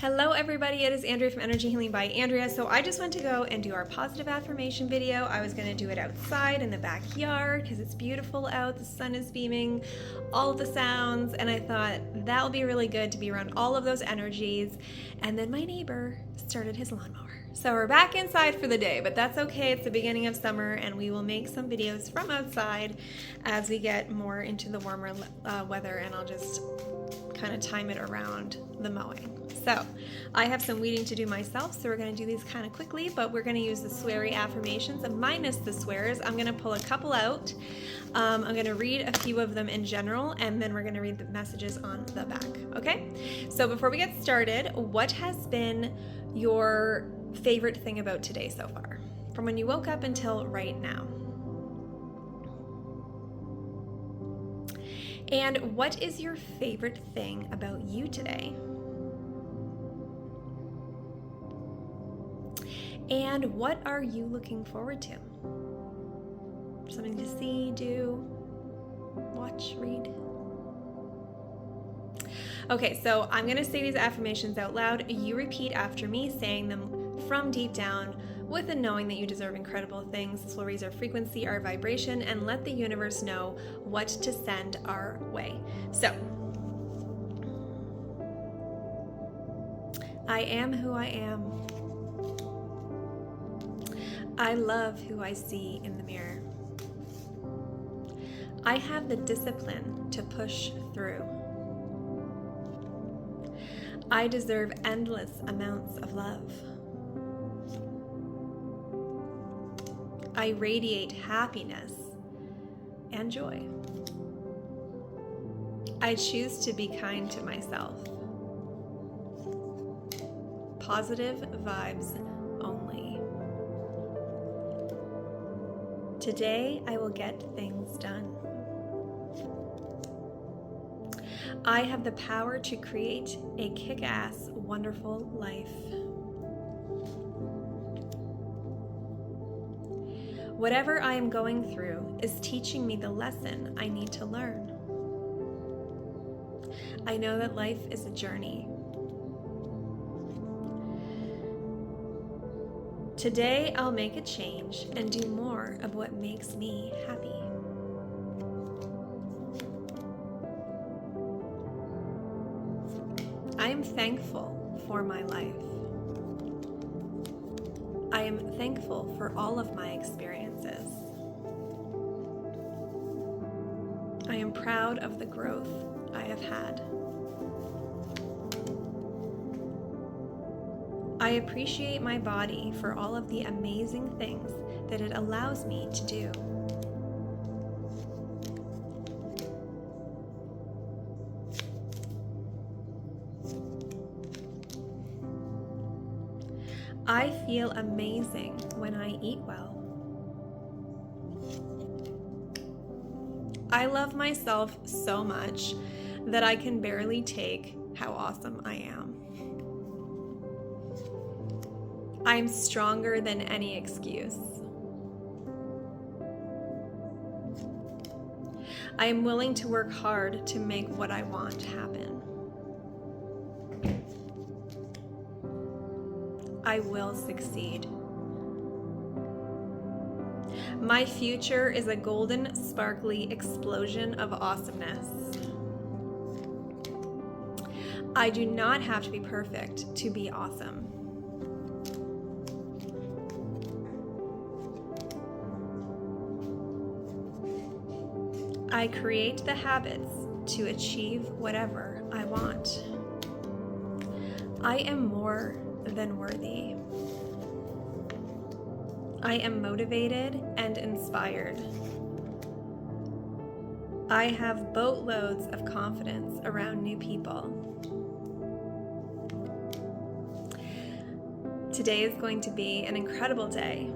Hello everybody, it is Andrea from Energy Healing by Andrea. So I just went to go and do our positive affirmation video. I was going to do it outside in the backyard because it's beautiful out, the sun is beaming, all of the sounds, and I thought that would be really good to be around all of those energies. And then my neighbor started his lawnmower. So we're back inside for the day, but that's okay. It's the beginning of summer and we will make some videos from outside as we get more into the warmer weather, and I'll just kind of time it around the mowing. So I have some weeding to do myself, so we're going to do these kind of quickly, but we're going to use the sweary affirmations minus the swears. I'm going to pull a couple out. I'm going to read a few of them in general, and then we're going to read the messages on the back. Okay? So before we get started, what has been your favorite thing about today so far? From when you woke up until right now. And what is your favorite thing about you today? And what are you looking forward to? Something to see, do, watch, read. Okay, so I'm going to say these affirmations out loud. You repeat after me, saying them from deep down with the knowing that you deserve incredible things. This will raise our frequency, our vibration, and let the universe know what to send our way. So, I am who I am. I love who I see in the mirror. I have the discipline to push through. I deserve endless amounts of love. I radiate happiness and joy. I choose to be kind to myself. Positive vibes only. Today, I will get things done. I have the power to create a kick-ass, wonderful life. Whatever I am going through is teaching me the lesson I need to learn. I know that life is a journey. Today, I'll make a change and do more of what makes me happy. I am thankful for my life. I am thankful for all of my experiences. I am proud of the growth I have had. I appreciate my body for all of the amazing things that it allows me to do. I feel amazing when I eat well. I love myself so much that I can barely take how awesome I am. I am stronger than any excuse. I am willing to work hard to make what I want happen. I will succeed. My future is a golden, sparkly explosion of awesomeness. I do not have to be perfect to be awesome. I create the habits to achieve whatever I want. I am more than worthy. I am motivated and inspired. I have boatloads of confidence around new people. Today is going to be an incredible day.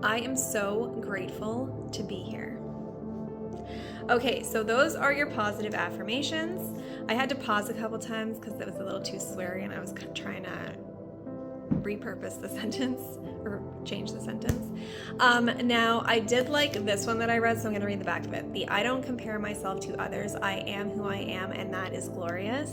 I am so grateful to be here. Okay, so those are your positive affirmations. I had to pause a couple times because it was a little too sweary and I was trying to repurpose the sentence or change the sentence. Now, I did like this one that I read, so I'm going to read the back of it. I don't compare myself to others. I am who I am, and that is glorious.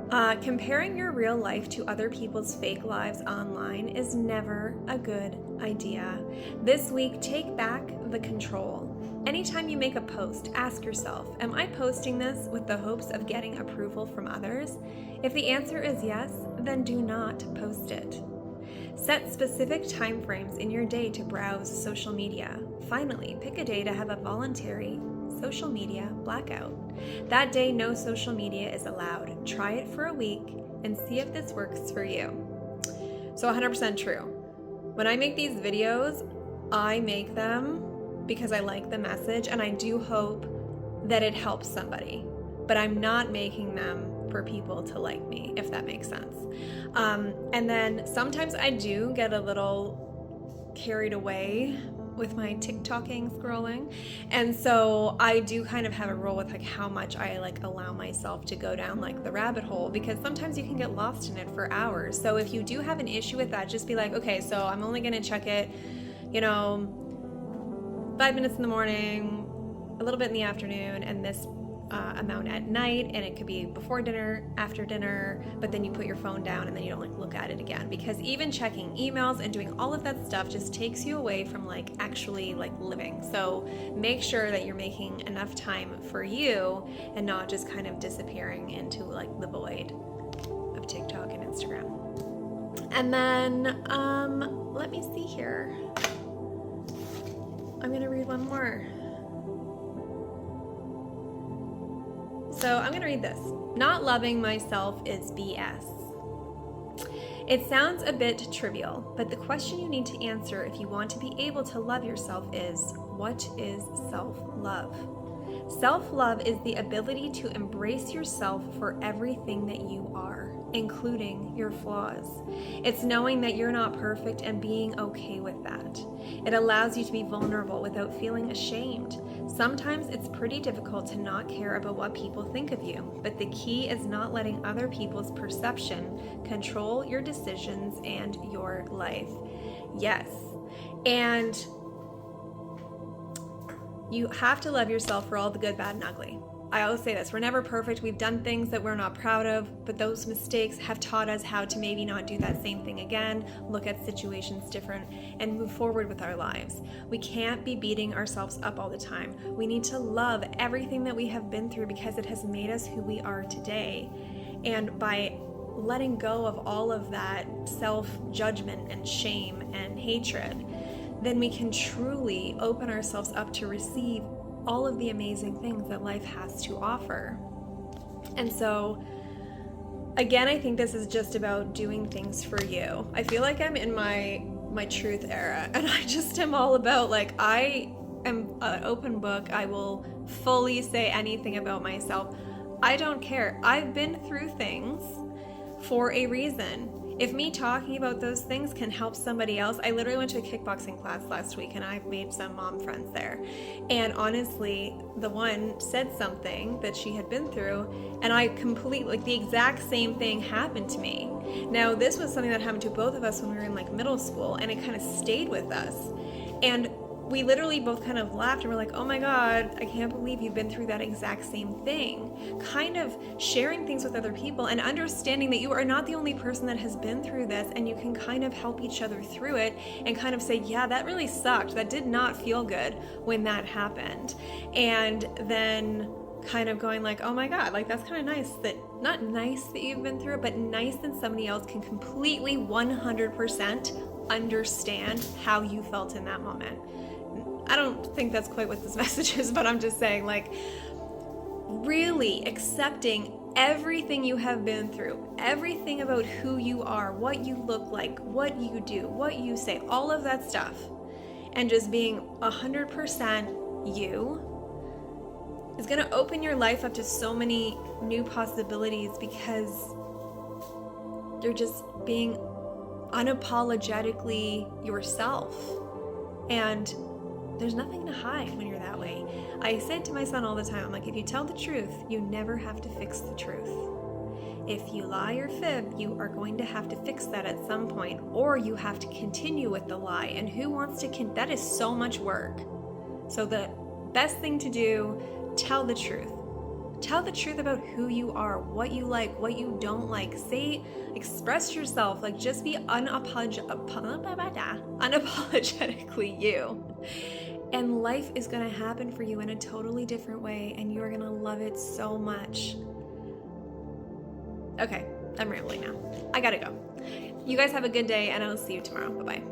Comparing your real life to other people's fake lives online is never a good idea. This week, take back the control. Anytime you make a post, ask yourself, am I posting this with the hopes of getting approval from others? If the answer is yes, then do not post it. Set specific timeframes in your day to browse social media. Finally, pick a day to have a voluntary social media blackout. That day, no social media is allowed. Try it for a week and see if this works for you. So 100% true. When I make these videos, I make them because I like the message and I do hope that it helps somebody. But I'm not making them for people to like me, if that makes sense. And then sometimes I do get a little carried away with my TikToking, scrolling. And so I do kind of have a rule with like how much I like allow myself to go down like the rabbit hole, because sometimes you can get lost in it for hours. So if you do have an issue with that, just be like, okay, so I'm only gonna check it, 5 minutes in the morning, a little bit in the afternoon, and this amount at night, and it could be before dinner, after dinner, but then you put your phone down and then you don't like look at it again, because even checking emails and doing all of that stuff just takes you away from like actually like living. So make sure that you're making enough time for you and not just kind of disappearing into like the void of TikTok and Instagram. And then let me see here. I'm gonna read one more. So I'm going to read this. Not loving myself is BS. It sounds a bit trivial, but the question you need to answer if you want to be able to love yourself is, what is self-love? Self-love is the ability to embrace yourself for everything that you are, including your flaws. It's knowing that you're not perfect and being okay with that. It allows you to be vulnerable without feeling ashamed. Sometimes it's pretty difficult to not care about what people think of you, but the key is not letting other people's perception control your decisions and your life. Yes, and you have to love yourself for all the good, bad, and ugly. I always say this, we're never perfect. We've done things that we're not proud of, but those mistakes have taught us how to maybe not do that same thing again, look at situations different, and move forward with our lives. We can't be beating ourselves up all the time. We need to love everything that we have been through because it has made us who we are today. And by letting go of all of that self-judgment and shame and hatred, then we can truly open ourselves up to receive all of the amazing things that life has to offer. And so, again, I think this is just about doing things for you. I feel like I'm in my truth era, and I just am all about, like, I am an open book. I will fully say anything about myself. I don't care. I've been through things for a reason. If me talking about those things can help somebody else, I literally went to a kickboxing class last week and I've made some mom friends there. And honestly, the one said something that she had been through, and I completely, like the exact same thing happened to me. Now, this was something that happened to both of us when we were in like middle school, and it kind of stayed with us. And we literally both kind of laughed and were like, oh my God, I can't believe you've been through that exact same thing. Kind of sharing things with other people and understanding that you are not the only person that has been through this, and you can kind of help each other through it and kind of say, yeah, that really sucked. That did not feel good when that happened. And then kind of going like, oh my God, like that's kind of nice that, not nice that you've been through it, but nice that somebody else can completely 100% understand how you felt in that moment. I don't think that's quite what this message is, but I'm just saying, like, really accepting everything you have been through, everything about who you are, what you look like, what you do, what you say, all of that stuff, and just being 100% you is going to open your life up to so many new possibilities, because you're just being unapologetically yourself. And there's nothing to hide when you're that way. I say it to my son all the time. I'm like, if you tell the truth, you never have to fix the truth. If you lie or fib, you are going to have to fix that at some point, or you have to continue with the lie. And who wants to, that is so much work. So the best thing to do, tell the truth. Tell the truth about who you are, what you like, what you don't like. Express yourself. Like, just be unapologetically you. And life is going to happen for you in a totally different way, and you're going to love it so much. Okay, I'm rambling now. I gotta go. You guys have a good day, and I will see you tomorrow. Bye-bye.